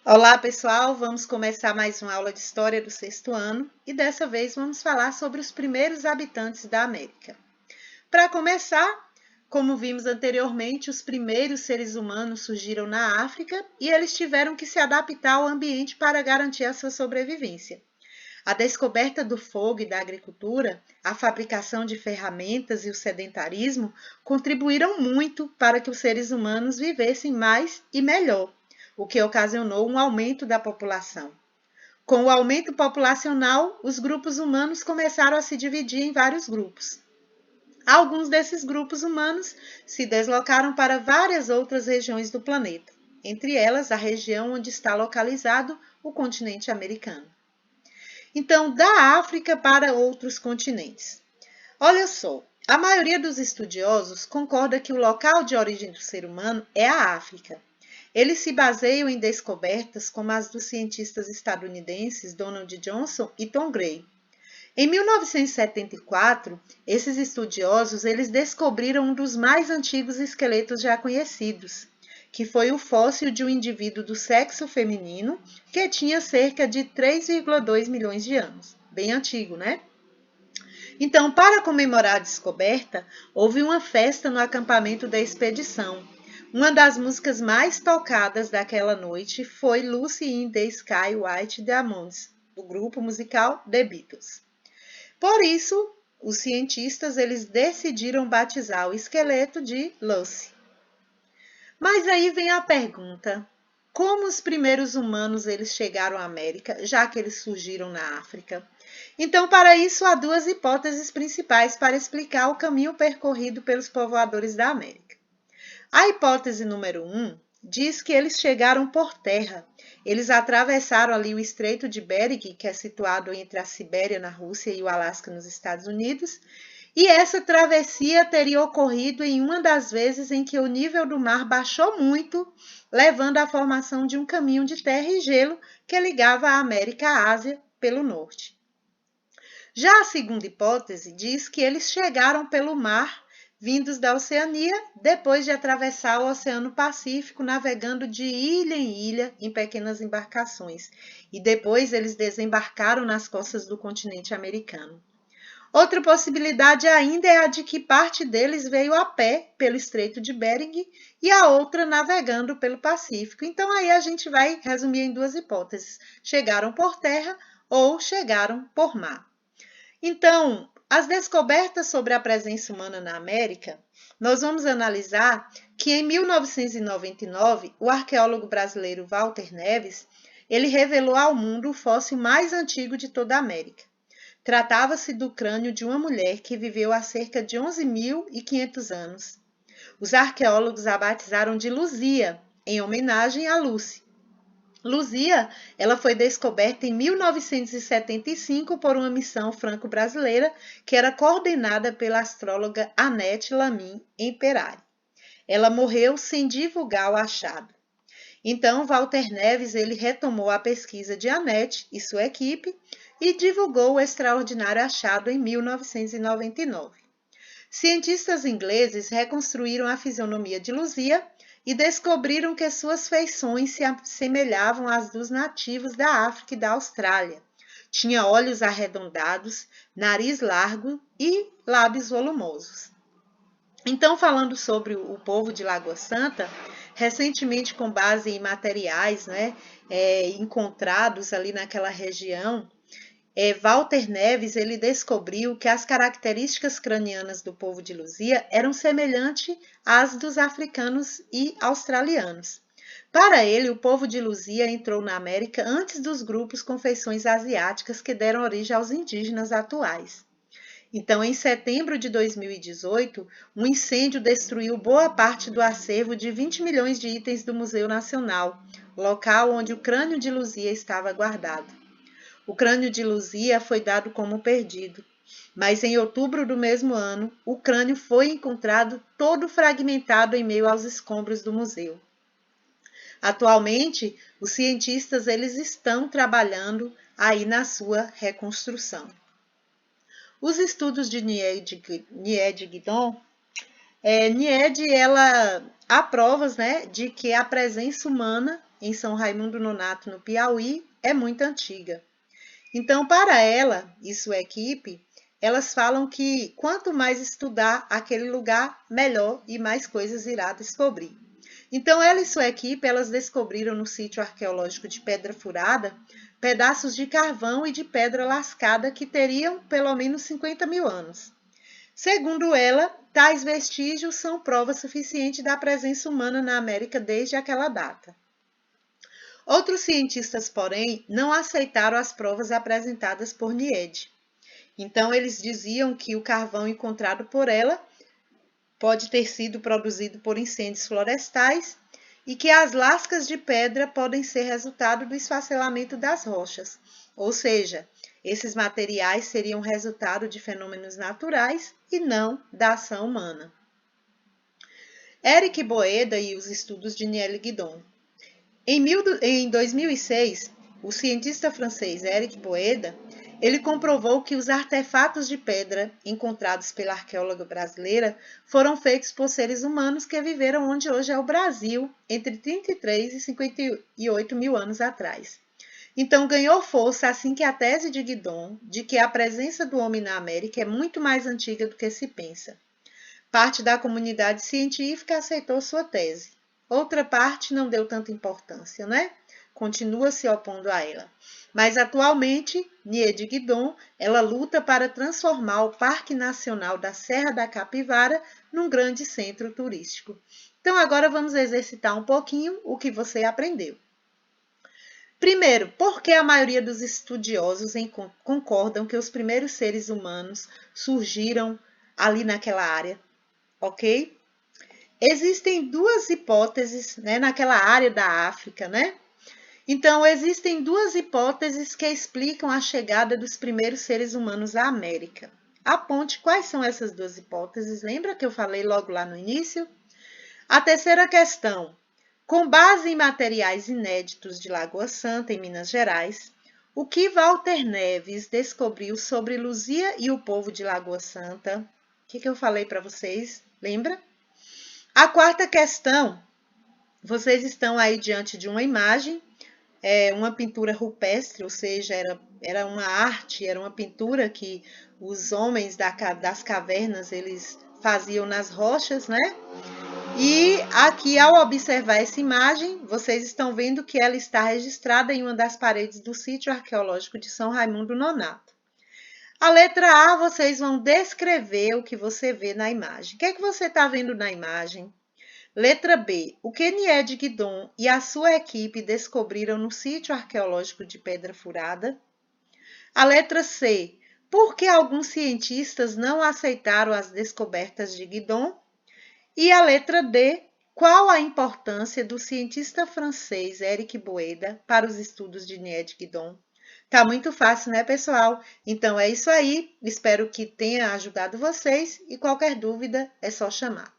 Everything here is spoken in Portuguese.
Olá, pessoal! Vamos começar mais uma aula de História do sexto ano e dessa vez vamos falar sobre os primeiros habitantes da América. Para começar, como vimos anteriormente, os primeiros seres humanos surgiram na África e eles tiveram que se adaptar ao ambiente para garantir a sua sobrevivência. A descoberta do fogo e da agricultura, a fabricação de ferramentas e o sedentarismo contribuíram muito para que os seres humanos vivessem mais e melhor, o que ocasionou um aumento da população. Com o aumento populacional, os grupos humanos começaram a se dividir em vários grupos. Alguns desses grupos humanos se deslocaram para várias outras regiões do planeta, entre elas a região onde está localizado o continente americano. Então, da África para outros continentes. Olha só, a maioria dos estudiosos concorda que o local de origem do ser humano é a África. Eles se baseiam em descobertas como as dos cientistas estadunidenses Donald Johnson e Tom Gray. Em 1974, esses estudiosos eles descobriram um dos mais antigos esqueletos já conhecidos, que foi o fóssil de um indivíduo do sexo feminino que tinha cerca de 3,2 milhões de anos. Bem antigo, né? Então, para comemorar a descoberta, houve uma festa no acampamento da expedição. Uma das músicas mais tocadas daquela noite foi Lucy in the Sky With Diamonds, do grupo musical The Beatles. Por isso, os cientistas eles decidiram batizar o esqueleto de Lucy. Mas aí vem a pergunta: como os primeiros humanos eles chegaram à América, já que eles surgiram na África? Então, para isso, há duas hipóteses principais para explicar o caminho percorrido pelos povoadores da América. A hipótese número 1 diz que eles chegaram por terra. Eles atravessaram ali o Estreito de Bering, que é situado entre a Sibéria, na Rússia, e o Alasca, nos Estados Unidos, e essa travessia teria ocorrido em uma das vezes em que o nível do mar baixou muito, levando à formação de um caminho de terra e gelo que ligava a América à Ásia pelo norte. Já a segunda hipótese diz que eles chegaram pelo mar, vindos da Oceania, depois de atravessar o Oceano Pacífico, navegando de ilha em ilha em pequenas embarcações, e depois eles desembarcaram nas costas do continente americano. Outra possibilidade ainda é a de que parte deles veio a pé pelo Estreito de Bering e a outra navegando pelo Pacífico. Então aí a gente vai resumir em duas hipóteses: chegaram por terra ou chegaram por mar. Então, as descobertas sobre a presença humana na América, nós vamos analisar que em 1999, o arqueólogo brasileiro Walter Neves, ele revelou ao mundo o fóssil mais antigo de toda a América. Tratava-se do crânio de uma mulher que viveu há cerca de 11.500 anos. Os arqueólogos a batizaram de Luzia, em homenagem a Lucy. Luzia, ela foi descoberta em 1975 por uma missão franco-brasileira que era coordenada pela astróloga Annette Lamin em Perari. Ela morreu sem divulgar o achado. Então, Walter Neves ele retomou a pesquisa de Annette e sua equipe e divulgou o extraordinário achado em 1999. Cientistas ingleses reconstruíram a fisionomia de Luzia e descobriram que suas feições se assemelhavam às dos nativos da África e da Austrália. Tinha olhos arredondados, nariz largo e lábios volumosos. Então, falando sobre o povo de Lagoa Santa, recentemente, com base em materiais encontrados ali naquela região, Walter Neves ele descobriu que as características cranianas do povo de Luzia eram semelhantes às dos africanos e australianos. Para ele, o povo de Luzia entrou na América antes dos grupos com feições asiáticas que deram origem aos indígenas atuais. Então, em setembro de 2018, um incêndio destruiu boa parte do acervo de 20 milhões de itens do Museu Nacional, local onde o crânio de Luzia estava guardado. O crânio de Luzia foi dado como perdido, mas em outubro do mesmo ano, o crânio foi encontrado todo fragmentado em meio aos escombros do museu. Atualmente, os cientistas eles estão trabalhando aí na sua reconstrução. Os estudos de Nied Guidon, Nied ela há provas de que a presença humana em São Raimundo Nonato, no Piauí, é muito antiga. Então, para ela e sua equipe, elas falam que quanto mais estudar aquele lugar, melhor e mais coisas irá descobrir. Então, ela e sua equipe, elas descobriram no sítio arqueológico de Pedra Furada pedaços de carvão e de pedra lascada que teriam pelo menos 50 mil anos. Segundo ela, tais vestígios são prova suficiente da presença humana na América desde aquela data. Outros cientistas, porém, não aceitaram as provas apresentadas por Nied. Então, eles diziam que o carvão encontrado por ela pode ter sido produzido por incêndios florestais e que as lascas de pedra podem ser resultado do esfacelamento das rochas, ou seja, esses materiais seriam resultado de fenômenos naturais e não da ação humana. Eric Boeda e os estudos de Niel Guidon. Em 2006, o cientista francês Eric Boeda, ele comprovou que os artefatos de pedra encontrados pela arqueóloga brasileira foram feitos por seres humanos que viveram onde hoje é o Brasil, entre 33 e 58 mil anos atrás. Então, ganhou força assim que a tese de Guidon, de que a presença do homem na América é muito mais antiga do que se pensa. Parte da comunidade científica aceitou sua tese. Outra parte não deu tanta importância, né? Continua se opondo a ela. Mas, atualmente, Nied Guidon, ela luta para transformar o Parque Nacional da Serra da Capivara num grande centro turístico. Então, agora vamos exercitar um pouquinho o que você aprendeu. Primeiro, por que a maioria dos estudiosos concordam que os primeiros seres humanos surgiram ali naquela área? Ok? Existem duas hipóteses, né, naquela área da África, né? Então, existem duas hipóteses que explicam a chegada dos primeiros seres humanos à América. Aponte quais são essas duas hipóteses. Lembra que eu falei logo lá no início? A terceira questão. Com base em materiais inéditos de Lagoa Santa, em Minas Gerais, o que Walter Neves descobriu sobre Luzia e o povo de Lagoa Santa? O que eu falei para vocês? Lembra? A quarta questão. Vocês estão aí diante de uma imagem, uma pintura rupestre, ou seja, era uma arte, era uma pintura que os homens das cavernas eles faziam nas rochas, né? E aqui, ao observar essa imagem, vocês estão vendo que ela está registrada em uma das paredes do sítio arqueológico de São Raimundo Nonato. A letra A, vocês vão descrever o que você vê na imagem. O que é que você está vendo na imagem? Letra B. O que Nied Guidon e a sua equipe descobriram no sítio arqueológico de Pedra Furada? A letra C. Por que alguns cientistas não aceitaram as descobertas de Guidon? E a letra D. Qual a importância do cientista francês Eric Boeda para os estudos de Nied Guidon? Tá muito fácil, né, pessoal? Então é isso aí. Espero que tenha ajudado vocês e qualquer dúvida é só chamar.